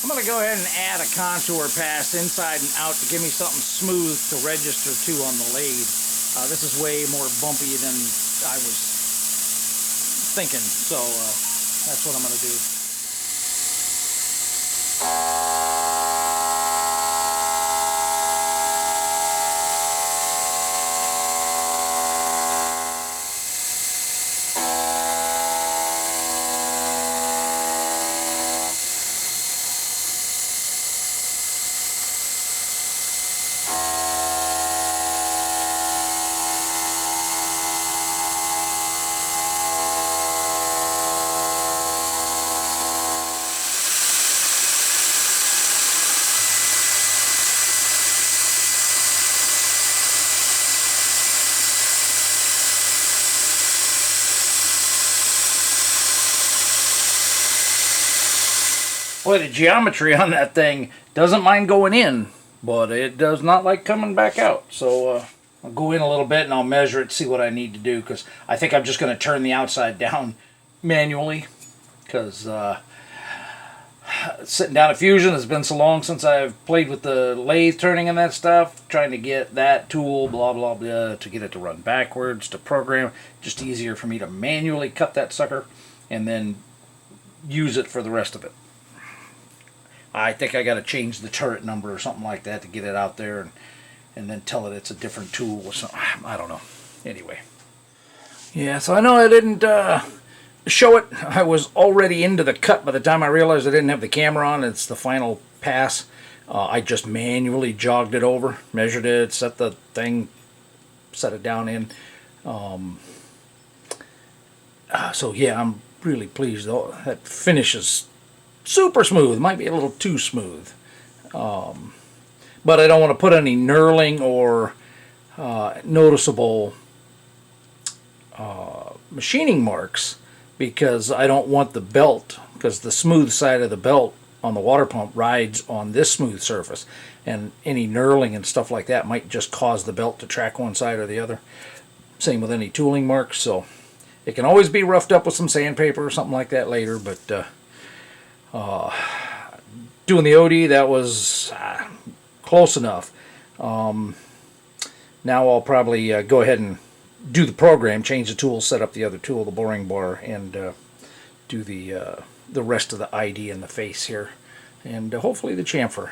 I'm going to go ahead and add a contour pass inside and out to give me something smooth to register to on the lathe. This is way more bumpy than I was thinking, so that's what I'm going to do. Boy, the geometry on that thing doesn't mind going in, but it does not like coming back out. So I'll go in a little bit and I'll measure it, see what I need to do, because I think I'm just going to turn the outside down manually, because sitting down at Fusion, it's been so long since I've played with the lathe turning and that stuff, trying to get that tool, blah, blah, blah, to get it to run backwards, to program. Just easier for me to manually cut that sucker and then use it for the rest of it. I think I got to change the turret number or something like that to get it out there and then tell it it's a different tool or something. I don't know. Anyway. Yeah, so I know I didn't show it. I was already into the cut by the time I realized I didn't have the camera on. It's the final pass. I just manually jogged it over, measured it, set the thing, set it down in. So yeah, I'm really pleased though. That finishes super smooth. Might be a little too smooth, but I don't want to put any knurling or noticeable machining marks, because I don't want the belt, because the smooth side of the belt on the water pump rides on this smooth surface, and any knurling and stuff like that might just cause the belt to track one side or the other. Same with any tooling marks, so it can always be roughed up with some sandpaper or something like that later, but doing the OD, that was close enough. Now I'll probably go ahead and do the program, change the tool, set up the other tool, the boring bar, and do the rest of the ID in the face here, and hopefully the chamfer.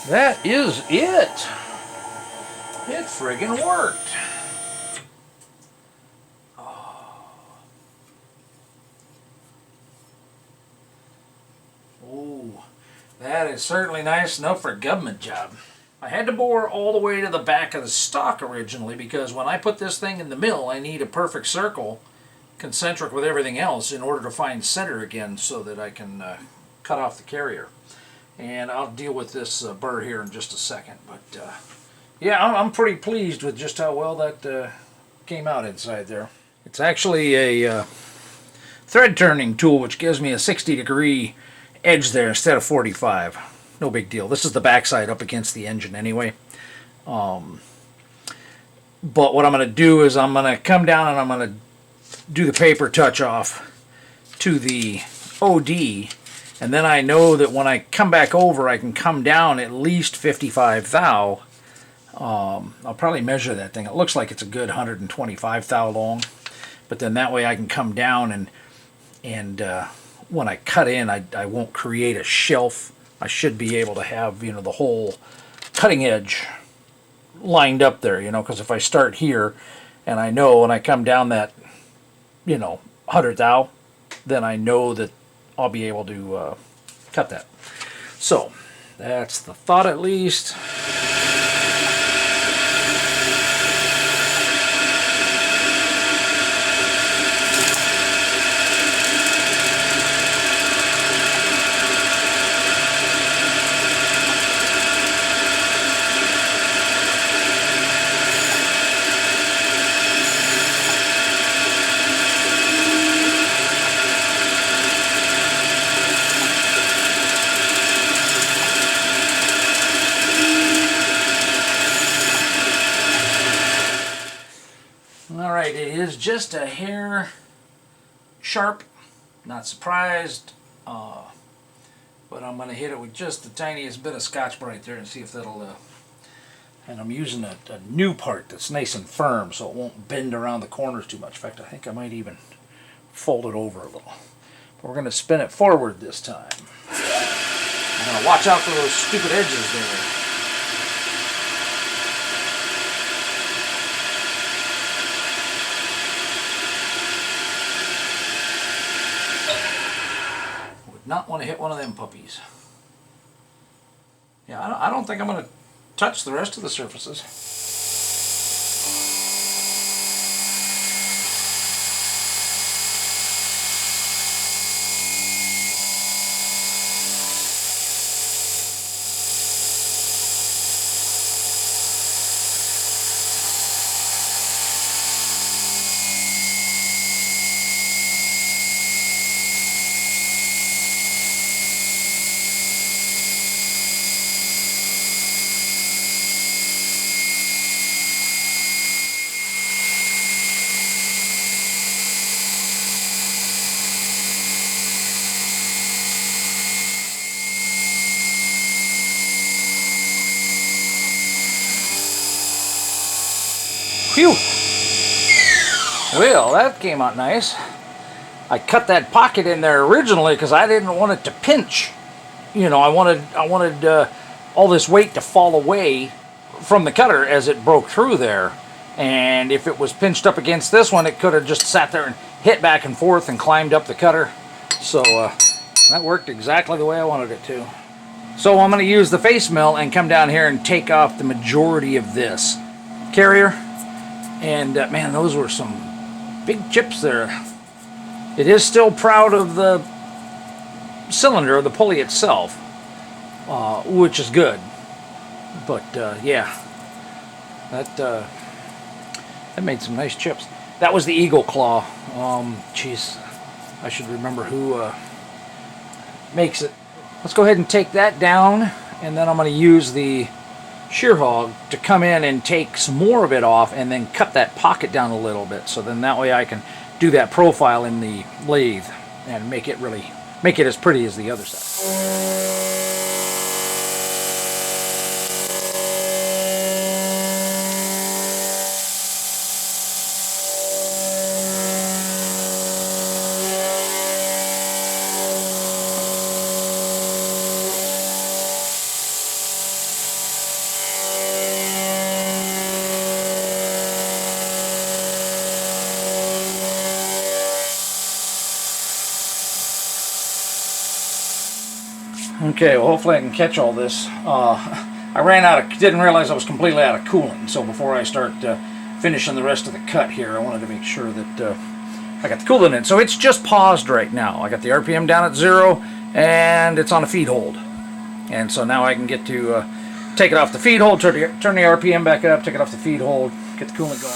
That is it. It friggin' worked. Oh, that is certainly nice enough for a government job. I had to bore all the way to the back of the stock originally, because when I put this thing in the mill, I need a perfect circle, concentric with everything else, in order to find center again so that I can cut off the carrier. And I'll deal with this burr here in just a second. But yeah, I'm pretty pleased with just how well that came out inside there. It's actually a thread turning tool, which gives me a 60-degree edge there instead of 45. No big deal. This is the backside up against the engine anyway. But what I'm going to do is I'm going to come down and I'm going to do the paper touch off to the OD And then I know that when I come back over, I can come down at least 55 thou. I'll probably measure that thing. It looks like it's a good 125 thou long. But then that way I can come down and when I cut in, I won't create a shelf. I should be able to have, you know, the whole cutting edge lined up there, you know, because if I start here and I know when I come down that, you know, 100 thou, then I know that I'll be able to cut that. So that's the thought, at least. Alright, it is just a hair sharp, not surprised, but I'm going to hit it with just the tiniest bit of Scotch-Brite there and see if that'll, and I'm using a new part that's nice and firm so it won't bend around the corners too much. In fact, I think I might even fold it over a little. But we're going to spin it forward this time. I'm going to watch out for those stupid edges there. Not want to hit one of them puppies. Yeah, I don't think I'm going to touch the rest of the surfaces. Phew! Well, that came out nice. I cut that pocket in there originally because I didn't want it to pinch. You know, I wanted all this weight to fall away from the cutter as it broke through there. And if it was pinched up against this one, it could have just sat there and hit back and forth and climbed up the cutter. So that worked exactly the way I wanted it to. So I'm going to use the face mill and come down here and take off the majority of this carrier. And man, those were some big chips there. It is still proud of the cylinder, the pulley itself, which is good. But yeah, that made some nice chips. That was the Eagle Claw. Jeez, I should remember who makes it. Let's go ahead and take that down, and then I'm going to use the shear hog to come in and take some more of it off and then cut that pocket down a little bit, so then that way I can do that profile in the lathe and make it as pretty as the other side. Okay, well, hopefully I can catch all this. I didn't realize I was completely out of coolant, so before I start finishing the rest of the cut here, I wanted to make sure that I got the coolant in. So it's just paused right now. I got the RPM down at 0, and it's on a feed hold. And so now I can get to take it off the feed hold, turn the RPM back up, take it off the feed hold, get the coolant going.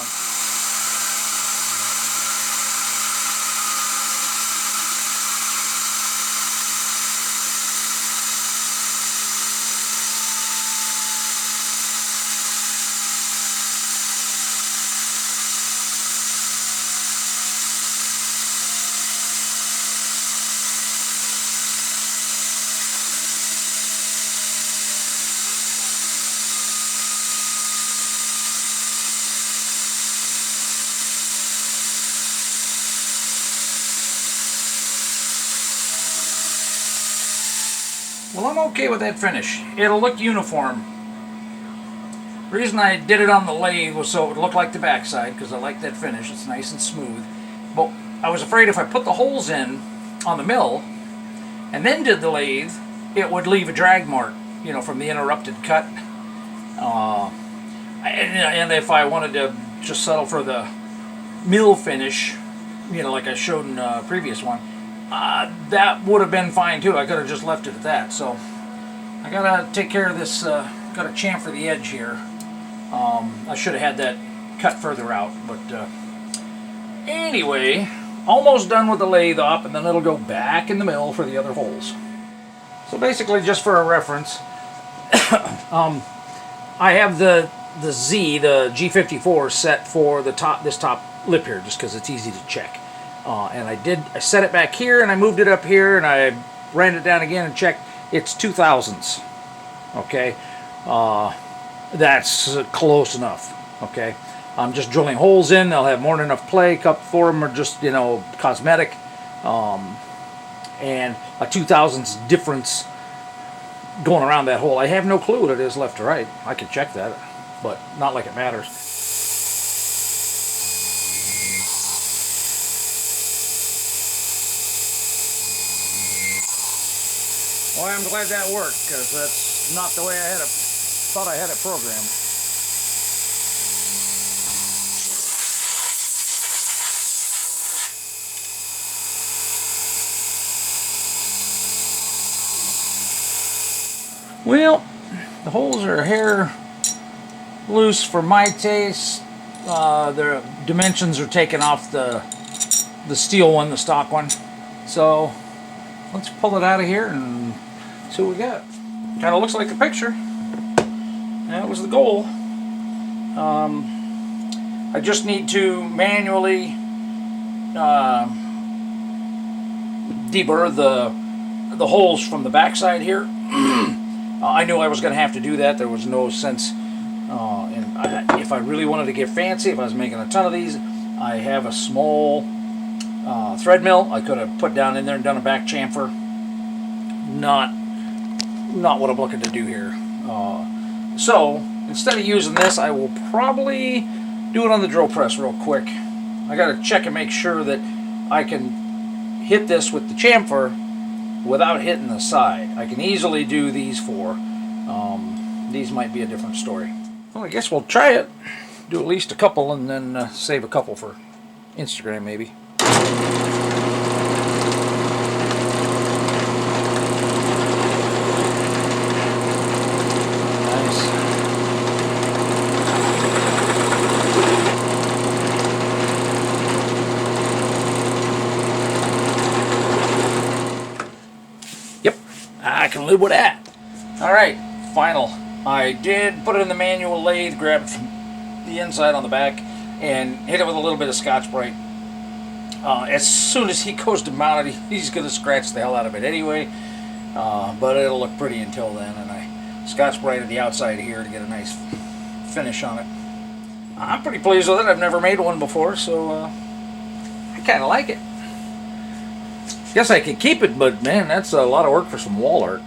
Well, I'm okay with that finish. It'll look uniform. The reason I did it on the lathe was so it would look like the backside, because I like that finish. It's nice and smooth. But I was afraid if I put the holes in on the mill and then did the lathe, it would leave a drag mark, you know, from the interrupted cut. And if I wanted to just settle for the mill finish, you know, like I showed in the previous one, that would have been fine too. I could have just left it at that. So I gotta take care of this, gotta chamfer the edge here. I should have had that cut further out, but anyway, almost done with the lathe op, and then it'll go back in the mill for the other holes. So basically, just for a reference, I have the G54 set for the this top lip here, just because it's easy to check. And I set it back here, and I moved it up here, and I ran it down again and checked. It's 2000s. Okay, that's close enough. Okay, I'm just drilling holes in. They'll have more than enough play. A couple for them are just, you know, cosmetic, and a 2000s difference going around that hole. I have no clue what it is left to right. I could check that, but not like it matters. Well, I'm glad that worked, because that's not the way I thought I had it programmed. Well, the holes are a hair loose for my taste. Their dimensions are taken off the steel one, the stock one. So let's pull it out of here and see what we got. Kind of looks like the picture. That was the goal. I just need to manually deburr the holes from the backside here. I knew I was going to have to do that. There was no sense if I really wanted to get fancy, if I was making a ton of these, I have a small thread mill I could have put down in there and done a back chamfer. Not what I'm looking to do here. So instead of using this, I will probably do it on the drill press real quick. I got to check and make sure that I can hit this with the chamfer without hitting the side. I can easily do these four. These might be a different story. Well, I guess we'll try it. Do at least a couple and then save a couple for Instagram maybe. Yep, I can live with that. Alright, final. I did put it in the manual lathe, grab it from the inside on the back, and hit it with a little bit of Scotch-Brite. As soon as he goes to mount it, he's going to scratch the hell out of it anyway. But it'll look pretty until then, and I Scotch-Brited the outside here to get a nice finish on it. I'm pretty pleased with it. I've never made one before, so I kind of like it. Guess I could keep it, but man, that's a lot of work for some wall art.